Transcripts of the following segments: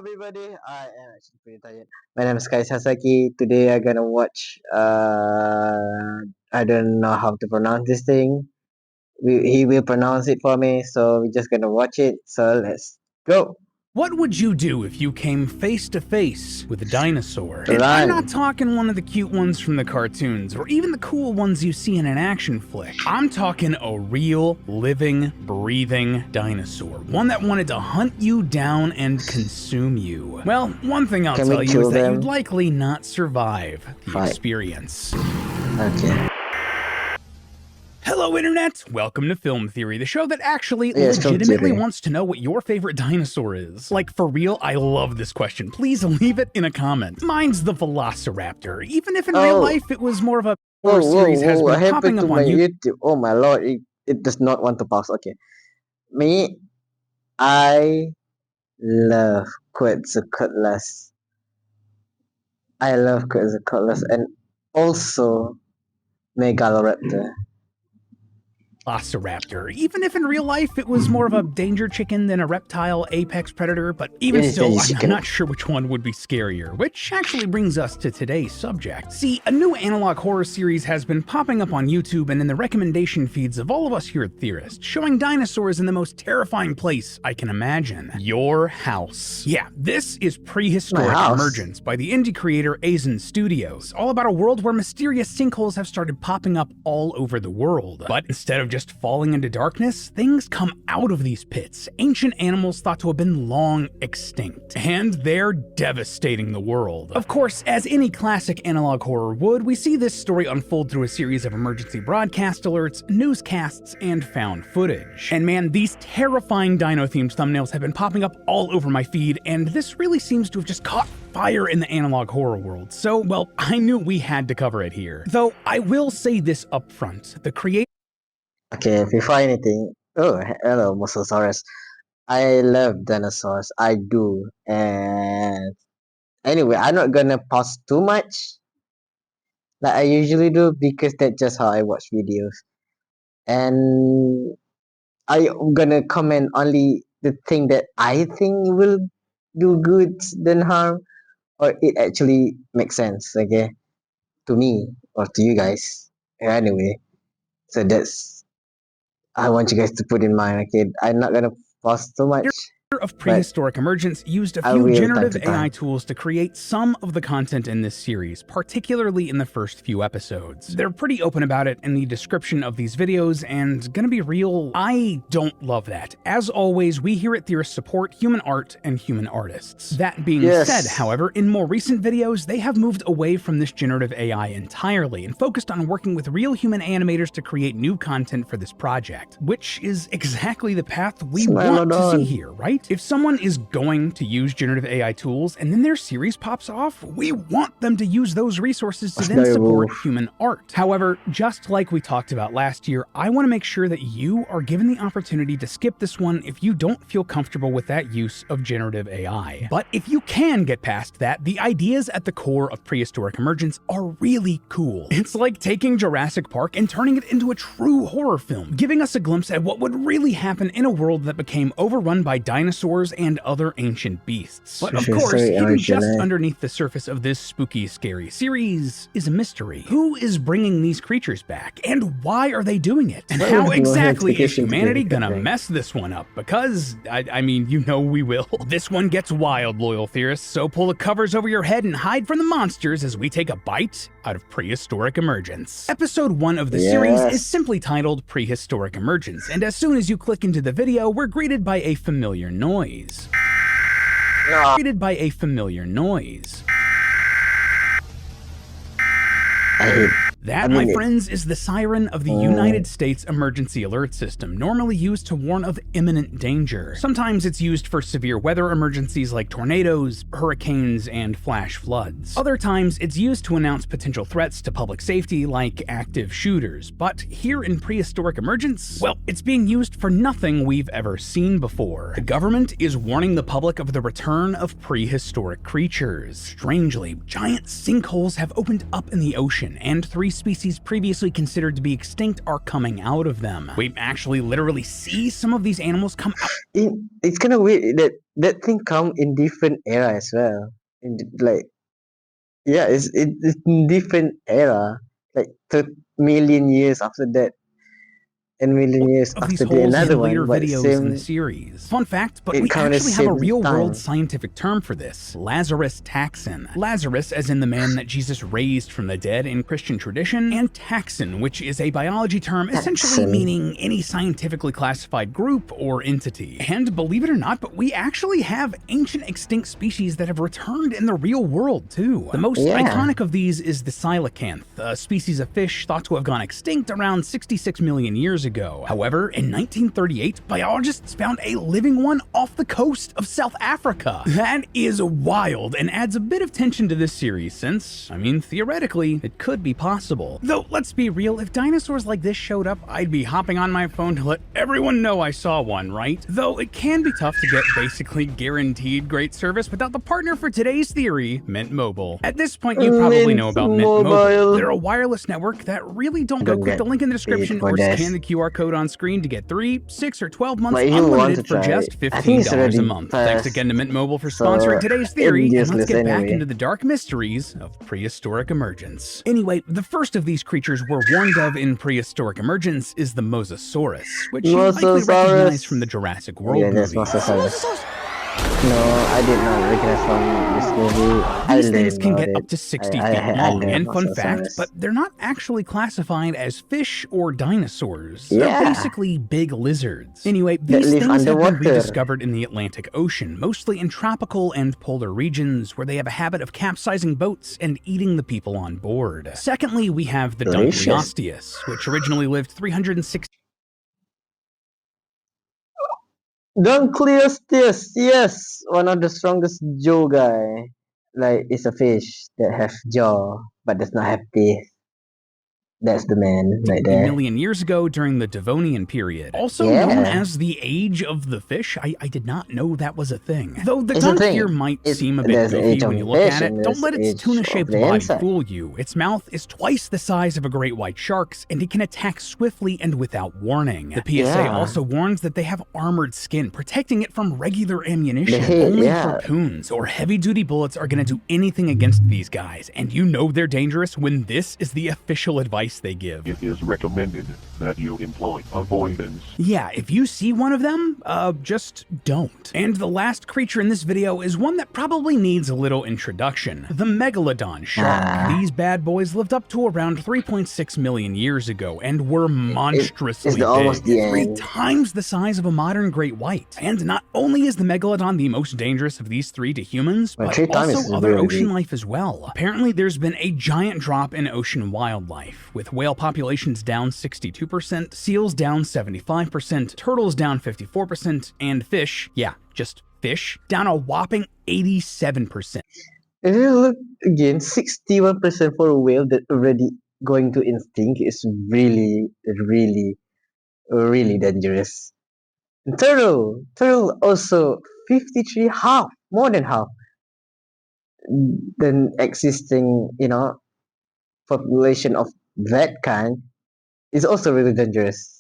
everybody. I am actually pretty tired. My name is Kai Sasaki. Today I'm gonna watch I don't know how to pronounce this thing. He will pronounce it for me, so we're just gonna watch it. So let's go. What would you do if you came face to face with a dinosaur? And I'm not talking one of the cute ones from the cartoons, or even the cool ones you see in an action flick. I'm talking a real, living, breathing dinosaur. One that wanted to hunt you down and consume you. Well, one thing I'll tell you is that you'd likely not survive the experience. Okay. Hello Internet! Welcome to Film Theory, the show that actually legitimately wants to know what your favorite dinosaur is. Like, for real, I love this question. Please leave it in a comment. Mine's the Velociraptor, even if in real life it was more of a series has been popping up on YouTube. Oh my lord, it does not want to pause. Okay. Me, I love Quetzalcoatlus. I love Quetzalcoatlus and also Megaloraptor. Velociraptor, even if in real life it was more of a danger chicken than a reptile apex predator, but even still, I'm not sure which one would be scarier, which actually brings us to today's subject. See, a new analog horror series has been popping up on YouTube and in the recommendation feeds of all of us here at Theorist, showing dinosaurs in the most terrifying place I can imagine. Your house. Yeah, this is Prehistoric Emergence by the indie creator Aizen Studios, all about a world where mysterious sinkholes have started popping up all over the world. But instead of just falling into darkness, things come out of these pits, ancient animals thought to have been long extinct, and they're devastating the world. Of course, as any classic analog horror would, we see this story unfold through a series of emergency broadcast alerts, newscasts, and found footage. And man, these terrifying dino-themed thumbnails have been popping up all over my feed, and this really seems to have just caught fire in the analog horror world, so, well, I knew we had to cover it here. Though, I will say this up front, the creator Okay, before anything, oh, hello, Mosasaurus. I love dinosaurs, I do, and anyway, I'm not gonna pause too much like I usually do because that's just how I watch videos, and I'm gonna comment only the thing that I think will do good than harm, or it actually makes sense, okay, to me or to you guys. Anyway, so that's I want you guys to put in mind, okay? I'm not gonna pause too much. Of Prehistoric Emergence used a few generative AI tools to create some of the content in this series, particularly in the first few episodes. They're pretty open about it in the description of these videos, and gonna be real, I don't love that. As always, we here at Theorist support human art and human artists. That being said, however, in more recent videos, they have moved away from this generative AI entirely and focused on working with real human animators to create new content for this project, which is exactly the path we want to see here, right? If someone is going to use generative AI tools and then their series pops off, we want them to use those resources to then support human art. However, just like we talked about last year, I want to make sure that you are given the opportunity to skip this one if you don't feel comfortable with that use of generative AI. But if you can get past that, the ideas at the core of Prehistoric Emergence are really cool. It's like taking Jurassic Park and turning it into a true horror film, giving us a glimpse at what would really happen in a world that became overrun by dinosaurs and other ancient beasts. But of course, hidden just underneath the surface of this spooky, scary series is a mystery. Who is bringing these creatures back, and why are they doing it? And how exactly is humanity gonna mess this one up? Because, I mean, you know we will. This one gets wild, loyal theorists, so pull the covers over your head and hide from the monsters as we take a bite out of Prehistoric Emergence. Episode 1 of the series is simply titled Prehistoric Emergence, and as soon as you click into the video, we're greeted by a familiar noise. Greeted by a familiar noise. That, my friends, is the siren of the United States Emergency Alert System, normally used to warn of imminent danger. Sometimes it's used for severe weather emergencies like tornadoes, hurricanes, and flash floods. Other times, it's used to announce potential threats to public safety like active shooters. But here in Prehistoric Emergence, well, it's being used for nothing we've ever seen before. The government is warning the public of the return of prehistoric creatures. Strangely, giant sinkholes have opened up in the ocean, and 3 every species previously considered to be extinct are coming out of them. We actually literally see some of these animals come out. It's kind of weird that thing come in different era as well. Like, yeah, it's in different era. Like 30 million years after that, and million years Of these after the holes another in later one, but videos in the same. series. Fun fact, but It we come at the actually have a same real-world time. scientific term for this: Lazarus taxon. Lazarus, as in the man that Jesus raised from the dead in Christian tradition, and taxon, which is a biology term essentially Taxon. meaning any scientifically classified group or entity. And believe it or not, but we actually have ancient extinct species that have returned in the real world too. The most Yeah. iconic of these is the coelacanth, a species of fish thought to have gone extinct around 66 million years ago. However, in 1938, biologists found a living one off the coast of South Africa. That is wild and adds a bit of tension to this series since, I mean, theoretically, it could be possible. Though, let's be real, if dinosaurs like this showed up, I'd be hopping on my phone to let everyone know I saw one, right? Though it can be tough to get basically guaranteed great service without the partner for today's theory, Mint Mobile. At this point, you probably know about Mint Mobile. They're a wireless network that really don't go click the link in the description or scan the QR code on screen to get 3, 6, or 12 months unlimited for just $15 a month. Thanks again to Mint Mobile for sponsoring today's theory, and let's get back into the dark mysteries of prehistoric emergence. Anyway, the first of these creatures we're warned of in prehistoric emergence is the Mosasaurus, which you likely recognize from the Jurassic World movies. Mosasaurus. No, I did not recognize from this movie. These things can get up to 60 feet long, and fun fact, but they're not actually classified as fish or dinosaurs. They're basically big lizards. Anyway, these things have been rediscovered in the Atlantic Ocean, mostly in tropical and polar regions, where they have a habit of capsizing boats and eating the people on board. Secondly, we have the Dunkleosteus, which originally lived 360. Dunkleosteus, yes, one of the strongest jaw guy. Like, it's a fish that have jaw but does not have teeth. That's the man right there. Million years ago during the Devonian period. Also known as the Age of the Fish. I did not know that was a thing. Though the dunk here might seem a bit goofy when you look at it, don't let its tuna-shaped body fool you. Its mouth is twice the size of a great white shark's, and it can attack swiftly and without warning. The PSA also warns that they have armored skin, protecting it from regular ammunition. Only harpoons or heavy-duty bullets are going to do anything against these guys, and you know they're dangerous when this is the official advice they give. It is recommended that you employ avoidance. Yeah, if you see one of them, just don't. And the last creature in this video is one that probably needs a little introduction. The Megalodon shark. These bad boys lived up to around 3.6 million years ago and were monstrously big. 3 times the size of a modern great white. And not only is the Megalodon the most dangerous of these 3 to humans, but also other ocean life as well. Apparently there's been a giant drop in ocean wildlife, with whale populations down 62%, seals down 75%, turtles down 54%, and fish, yeah, just fish, down a whopping 87%. If you look again, 61% for a whale that already going to extinct is really, really, really dangerous. And turtle also 53, half, more than half than existing, population of that kind is also really dangerous.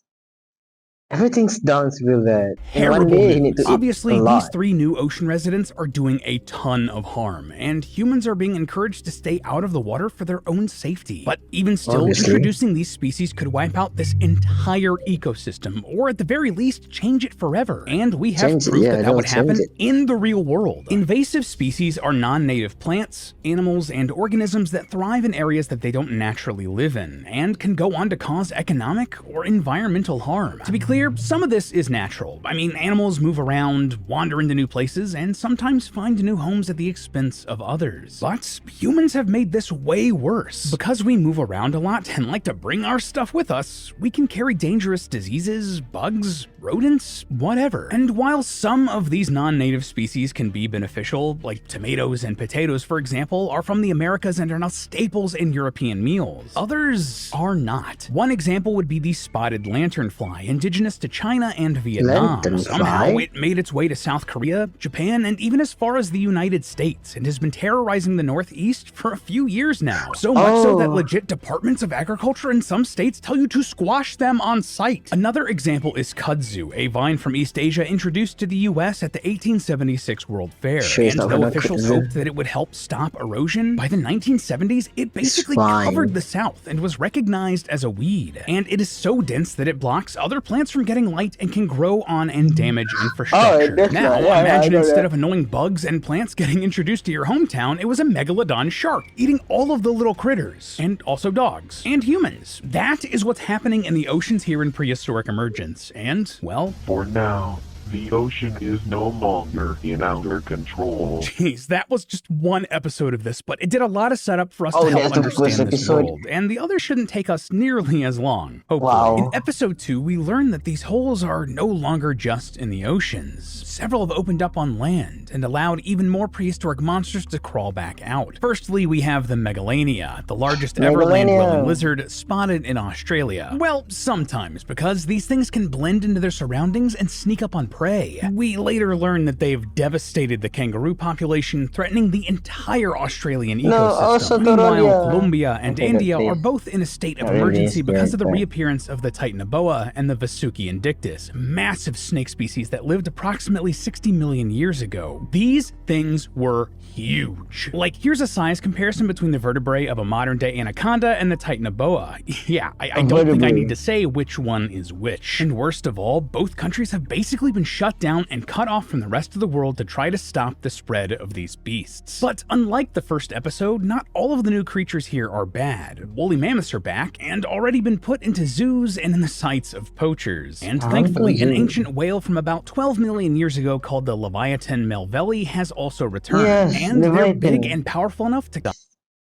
Everything's down real bad. And one day you need to Obviously, eat a lot. These 3 new ocean residents are doing a ton of harm, and humans are being encouraged to stay out of the water for their own safety. But even still, introducing these species could wipe out this entire ecosystem, or at the very least, change it forever. And we have proof that would happen in the real world. Invasive species are non-native plants, animals, and organisms that thrive in areas that they don't naturally live in, and can go on to cause economic or environmental harm. To be clear, some of this is natural. I mean, animals move around, wander into new places, and sometimes find new homes at the expense of others. But humans have made this way worse. Because we move around a lot and like to bring our stuff with us, we can carry dangerous diseases, bugs, rodents, whatever. And while some of these non-native species can be beneficial, like tomatoes and potatoes for example, are from the Americas and are now staples in European meals, others are not. One example would be the spotted lanternfly, indigenous to China and Vietnam. Somehow it made its way to South Korea, Japan, and even as far as the United States, and has been terrorizing the Northeast for a few years now. So much so that legit departments of agriculture in some states tell you to squash them on sight. Another example is kudzu, a vine from East Asia introduced to the US at the 1876 World Fair. And though officials hoped that it would help stop erosion, by the 1970s it basically covered the South and was recognized as a weed. And it is so dense that it blocks other plants from getting light and can grow on and damage infrastructure. Now, imagine instead of annoying bugs and plants getting introduced to your hometown, it was a megalodon shark eating all of the little critters, and also dogs, and humans. That is what's happening in the oceans here in Prehistoric Emergence, and, well... For now, the ocean is no longer in our control. Jeez, that was just one episode of this, but it did a lot of setup for us to help understand this world, and the other shouldn't take us nearly as long, hopefully. In episode 2, we learn that these holes are no longer just in the oceans. Several have opened up on land and allowed even more prehistoric monsters to crawl back out. Firstly, we have the Megalania, the largest ever land-dwelling lizard spotted in Australia. Well, sometimes, because these things can blend into their surroundings and sneak up on prey. We later learn that they've devastated the kangaroo population, threatening the entire Australian ecosystem. Meanwhile, Colombia and India are both in a state of emergency because of the reappearance of the Titanoboa and the Vasuki indictus, massive snake species that lived approximately 60 million years ago. These things were huge. Like, here's a size comparison between the vertebrae of a modern-day anaconda and the Titanoboa. Yeah, I don't think I need to say which one is which. And worst of all, both countries have basically been shut down and cut off from the rest of the world to try to stop the spread of these beasts. But unlike the first episode, not all of the new creatures here are bad. Woolly mammoths are back and already been put into zoos and in the sights of poachers. And thankfully, an ancient whale from about 12 million years ago called the Leviathan melvelli has also returned, and they're big and powerful enough to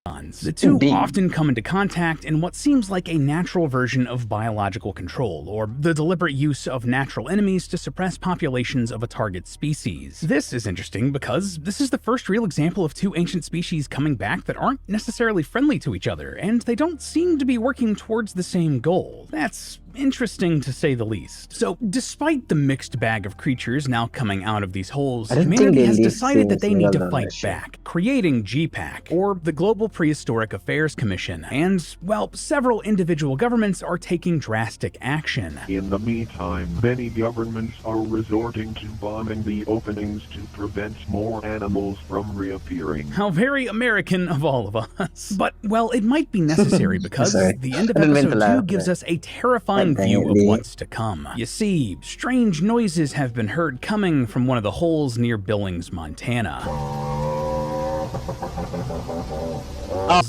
The two often come into contact in what seems like a natural version of biological control, or the deliberate use of natural enemies to suppress populations of a target species. This is interesting because this is the first real example of two ancient species coming back that aren't necessarily friendly to each other, and they don't seem to be working towards the same goal. That's interesting to say the least. So, despite the mixed bag of creatures now coming out of these holes, humanity has decided that they need to fight back, creating GPAC, or the Global Prehistoric Affairs Commission, and, well, several individual governments are taking drastic action. In the meantime, many governments are resorting to bombing the openings to prevent more animals from reappearing. How very American of all of us. But, well, it might be necessary because the end of episode 2 gives us a terrifying view of what's to come. You see, strange noises have been heard coming from one of the holes near Billings, Montana.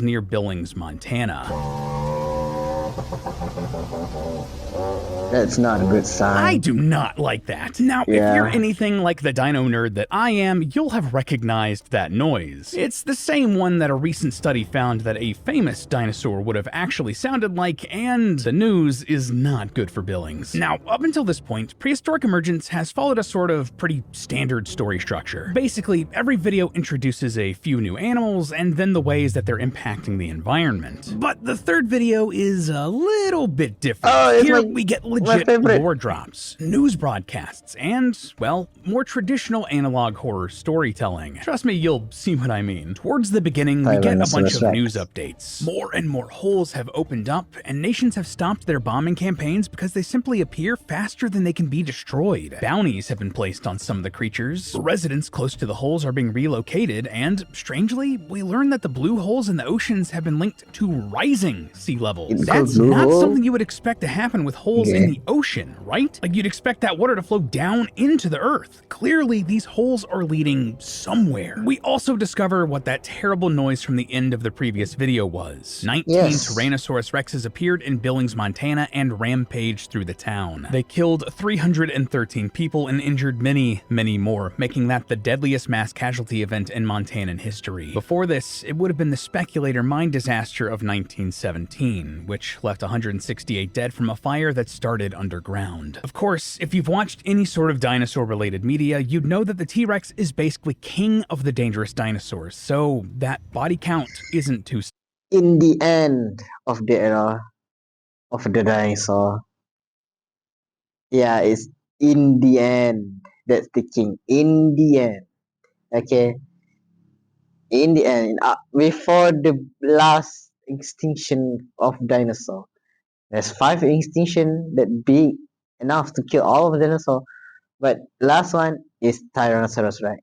Near Billings, Montana. That's not a good sign. I do not like that. Now, if you're anything like the dino nerd that I am, you'll have recognized that noise. It's the same one that a recent study found that a famous dinosaur would have actually sounded like, and the news is not good for Billings. Now, up until this point, Prehistoric Emergence has followed a sort of pretty standard story structure. Basically, every video introduces a few new animals and then the ways that they're impacting the environment. But the third video is a little bit different. Here we get legit lore drops, news broadcasts, and, well, more traditional analog horror storytelling. Trust me, you'll see what I mean. Towards the beginning, we get a bunch of news updates. More and more holes have opened up, and nations have stopped their bombing campaigns because they simply appear faster than they can be destroyed. Bounties have been placed on some of the creatures, residents close to the holes are being relocated, and, strangely, we learn that the blue holes in the oceans have been linked to rising sea levels. That's not something you would expect to happen with holes in the ocean, right? Like, you'd expect that water to flow down into the earth. Clearly, these holes are leading somewhere. We also discover what that terrible noise from the end of the previous video was. 19 Tyrannosaurus Rexes appeared in Billings, Montana and rampaged through the town. They killed 313 people and injured many, many more, making that the deadliest mass casualty event in Montanan history. Before this, it would have been the Speculator mine disaster of 1917, which left left 168 dead from a fire that started underground. Of course, if you've watched any sort of dinosaur-related media, you'd know that the T-Rex is basically king of the dangerous dinosaurs, so that body count isn't too... In the end of the era of the dinosaur, yeah, it's in the end. That's the king. In the end, okay. In the end, before the last extinction of dinosaur, there's 5 extinction that big enough to kill all of the dinosaur, but last one is Tyrannosaurus Rex.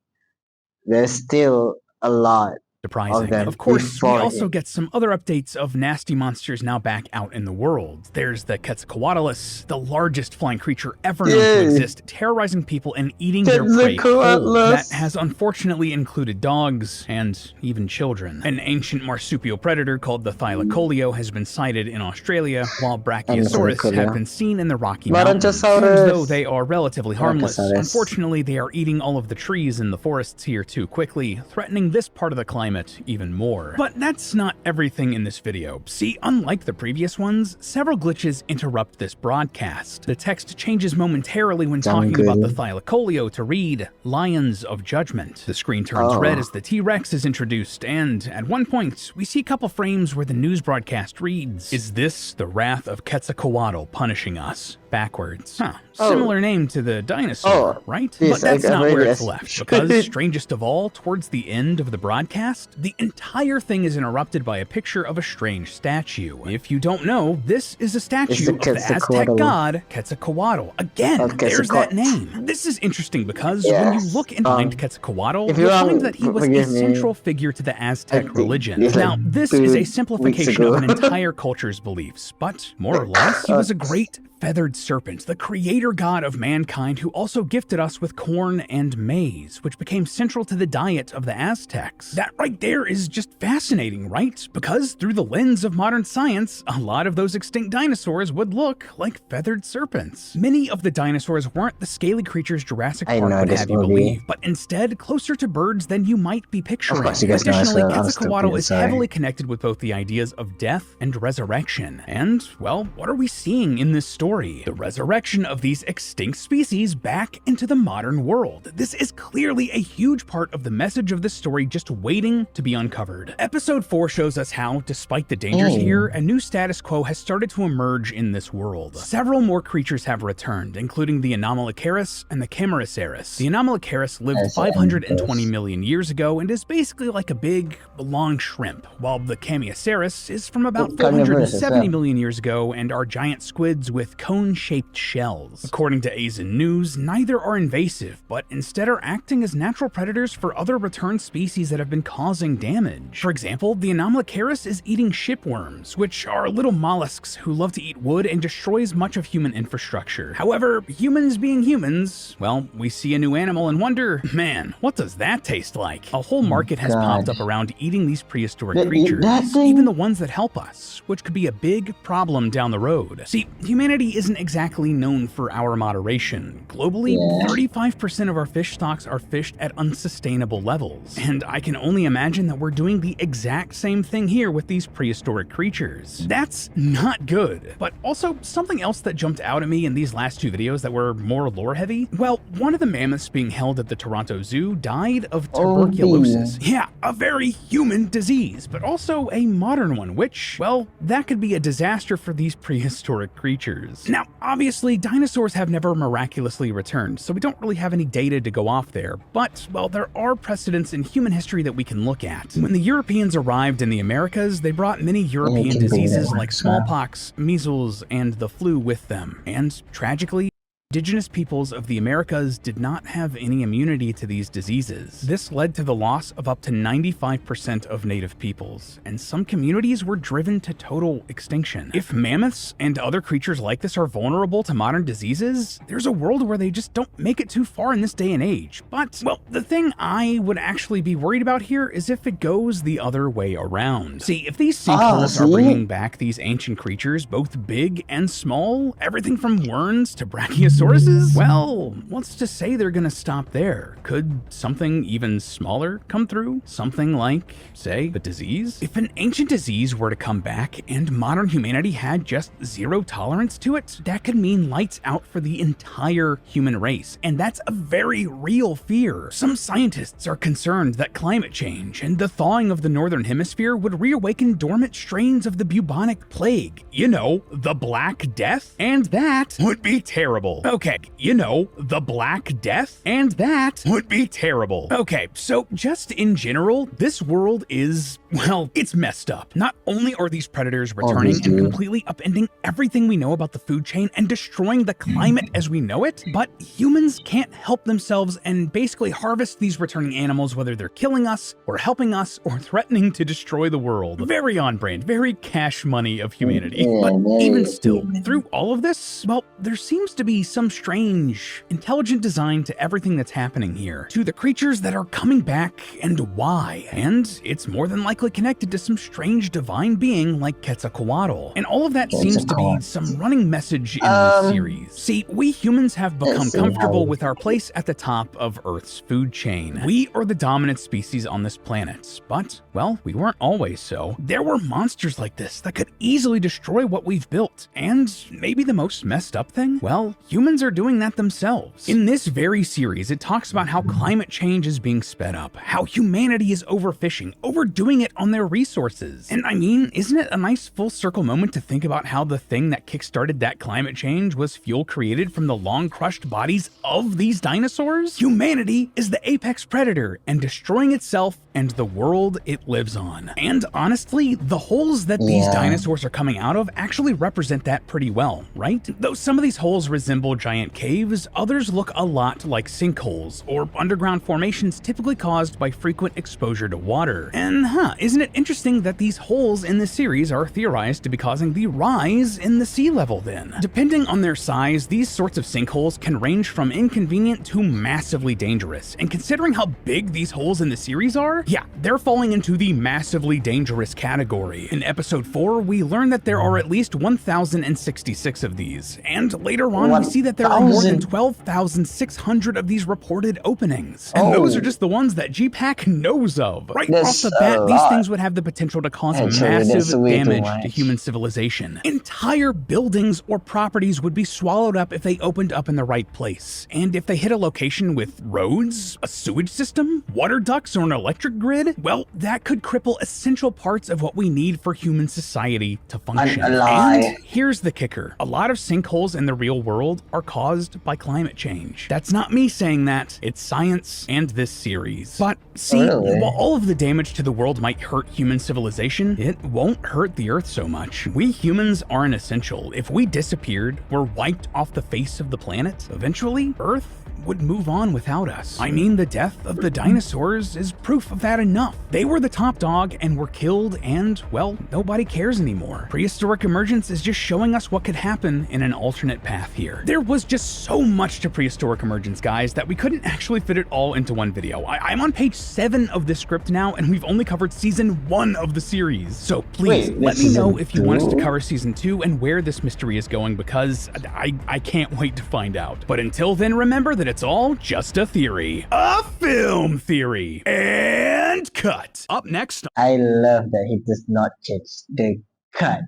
There's still a lot of them. Of course, we before also him. get some other updates of nasty monsters now back out in the world. There's the Quetzalcoatlus, the largest flying creature ever known to exist, terrorizing people and eating their prey whole. That has unfortunately included dogs and even children. An ancient marsupial predator called the Thylacoleo has been sighted in Australia, while Brachiosaurus have been seen in the Rocky Mountains. And though they are relatively harmless, unfortunately they are eating all of the trees in the forests here too quickly, threatening this part of the climate even more. But that's not everything in this video. See, unlike the previous ones, several glitches interrupt this broadcast. The text changes momentarily when talking about the Thylacoleo to read Lions of Judgment. The screen turns red as the T-Rex is introduced, and at one point, we see a couple frames where the news broadcast reads, "Is this the wrath of Quetzalcoatl punishing us?" Backwards. Similar name to the dinosaur, right? But that's not where it's left, because strangest of all, towards the end of the broadcast, the entire thing is interrupted by a picture of a strange statue. If you don't know, this is a statue of the Aztec god Quetzalcoatl. Again, there's that name. This is interesting because when you look and find Quetzalcoatl, you'll find that he was a central figure to the Aztec religion. Now, this is a simplification of an entire culture's beliefs, but more or less, he was a great feathered serpent, the creator god of mankind who also gifted us with corn and maize, which became central to the diet of the Aztecs. That right there is just fascinating, right? Because through the lens of modern science, a lot of those extinct dinosaurs would look like feathered serpents. Many of the dinosaurs weren't the scaly creatures Jurassic Park would have you believe, but instead closer to birds than you might be picturing. Additionally, Quetzalcoatl is heavily connected with both the ideas of death and resurrection. And, well, what are we seeing in this story? The resurrection of these extinct species back into the modern world. This is clearly a huge part of the message of this story just waiting to be uncovered. Episode 4 shows us how, despite the dangers here, a new status quo has started to emerge in this world. Several more creatures have returned, including the Anomalocaris and the Camarasaurus. The Anomalocaris lived 520 million years ago and is basically like a big, long shrimp, while the Camarasaurus is from about 470 million years ago and are giant squids with cone-shaped shells. According to Asian News, neither are invasive, but instead are acting as natural predators for other returned species that have been causing damage. For example, the Anomalocaris is eating shipworms, which are little mollusks who love to eat wood and destroys much of human infrastructure. However, humans being humans, well, we see a new animal and wonder, man, what does that taste like? A whole market has popped up around eating these prehistoric creatures, even the ones that help us, which could be a big problem down the road. See, humanity isn't exactly known for our moderation. Globally, 35% of our fish stocks are fished at unsustainable levels, and I can only imagine that we're doing the exact same thing here with these prehistoric creatures. That's not good. But also, something else that jumped out at me in these last 2 videos that were more lore heavy, well, one of the mammoths being held at the Toronto Zoo died of tuberculosis. Yeah, a very human disease, but also a modern one, which, well, that could be a disaster for these prehistoric creatures. Now, obviously, dinosaurs have never miraculously returned, so we don't really have any data to go off there, but, well, there are precedents in human history that we can look at. When the Europeans arrived in the Americas, they brought many European diseases like smallpox, measles, and the flu with them, and tragically, indigenous peoples of the Americas did not have any immunity to these diseases. This led to the loss of up to 95% of native peoples, and some communities were driven to total extinction. If mammoths and other creatures like this are vulnerable to modern diseases, there's a world where they just don't make it too far in this day and age. But, well, the thing I would actually be worried about here is if it goes the other way around. See, if these sinkholes are bringing back these ancient creatures, both big and small, everything from worms to brachiosaurus Tyrannosauruses? Well, let's just say they're gonna stop there. Could something even smaller come through? Something like, say, a disease? If an ancient disease were to come back and modern humanity had just zero tolerance to it, that could mean lights out for the entire human race, and that's a very real fear. Some scientists are concerned that climate change and the thawing of the northern hemisphere would reawaken dormant strains of the bubonic plague. You know, the Black Death? And that would be terrible. Okay, you know, the Black Death? And that would be terrible. Okay, so just in general, this world is, well, it's messed up. Not only are these predators returning and completely upending everything we know about the food chain and destroying the climate as we know it, but humans can't help themselves and basically harvest these returning animals, whether they're killing us or helping us or threatening to destroy the world. Very on brand, very cash money of humanity. But even still, through all of this, well, there seems to be some strange, intelligent design to everything that's happening here, to the creatures that are coming back and why. And it's more than likely connected to some strange divine being like Quetzalcoatl. And all of that seems to be some running message in this series. See, we humans have become comfortable with our place at the top of Earth's food chain. We are the dominant species on this planet, but, well, we weren't always so. There were monsters like this that could easily destroy what we've built. And maybe the most messed up thing? Well, humans are doing that themselves. In this very series, it talks about how climate change is being sped up, how humanity is overfishing, overdoing it on their resources. And I mean, isn't it a nice full circle moment to think about how the thing that kickstarted that climate change was fuel created from the long crushed bodies of these dinosaurs? Humanity is the apex predator and destroying itself and the world it lives on. And honestly, the holes that these dinosaurs are coming out of actually represent that pretty well, right? Though some of these holes resemble giant caves, others look a lot like sinkholes or underground formations typically caused by frequent exposure to water. And isn't it interesting that these holes in this series are theorized to be causing the rise in the sea level then? Depending on their size, these sorts of sinkholes can range from inconvenient to massively dangerous. And considering how big these holes in the series are, yeah, they're falling into the massively dangerous category. In episode 4, we learn that there are at least 1,066 of these, and later on we see that there are more than 12,600 of these reported openings. And those are just the ones that GPAC knows of. Right off the bat, these things would have the potential to cause massive damage to human civilization. Entire buildings or properties would be swallowed up if they opened up in the right place. And if they hit a location with roads, a sewage system, water ducts, or an electric grid, well, that could cripple essential parts of what we need for human society to function. And here's the kicker. A lot of sinkholes in the real world are caused by climate change. That's not me saying that, it's science and this series. But see, while all of the damage to the world might hurt human civilization, it won't hurt the Earth so much. We humans aren't essential. If we disappeared, were wiped off the face of the planet, eventually, Earth would move on without us. I mean, the death of the dinosaurs is proof of that enough. They were the top dog and were killed and, well, nobody cares anymore. Prehistoric emergence is just showing us what could happen in an alternate path here. There was just so much to prehistoric emergence, guys, that we couldn't actually fit it all into one video. I'm on page 7 of this script now, and we've only covered season 1 of the series. So please, let me know if you want us to cover season 2 and where this mystery is going, because I can't wait to find out. But until then, remember that it's all just a theory. A film theory. And cut. Up next. I love that he does not change the cut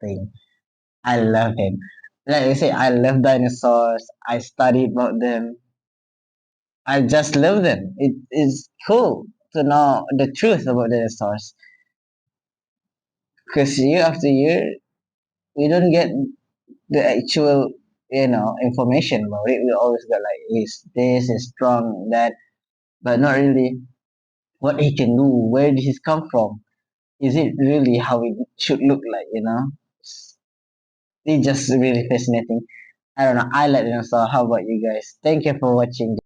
thing. I love him. Like I say, I love dinosaurs. I studied about them. I just love them. It is cool to know the truth about dinosaurs. Because year after year, we don't get the actual information about it. We always got like this is strong, that, but not really what it can do, where this is come from. Is it really how it should look like, it's just really fascinating. I don't know, I like dinosaur. How about you guys? Thank you for watching.